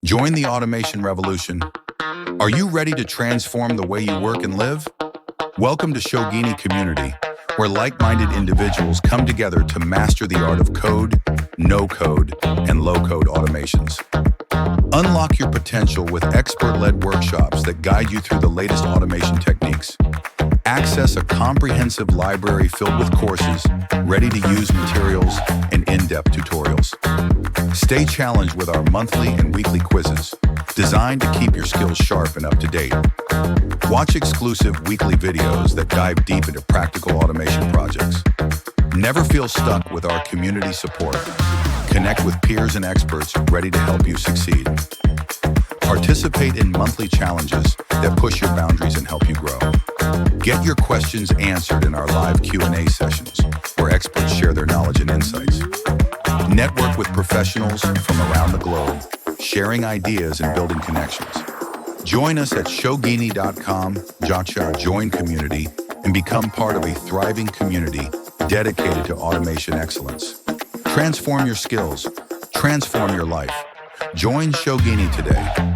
Join the automation revolution. Are you ready to transform the way you work and live? Welcome to Shogini Community, where like-minded individuals come together to master the art of code, no-code, and low-code automations. Unlock your potential with expert-led workshops that guide you through the latest automation techniques. Access a comprehensive library filled with courses, ready-to-use materials, and in-depth tutorials. Stay challenged with our monthly and weekly quizzes, designed to keep your skills sharp and up-to-date. Watch exclusive weekly videos that dive deep into practical automation projects. Never feel stuck with our community support. Connect with peers and experts ready to help you succeed. Participate in monthly challenges that push your boundaries and help you grow. Get your questions answered in our live Q&A sessions, where experts share their knowledge and insights. Network with professionals from around the globe, sharing ideas and building connections. Join us at shogini.com/join community and become part of a thriving community dedicated to automation excellence. Transform your skills, transform your life. Join Shogini today.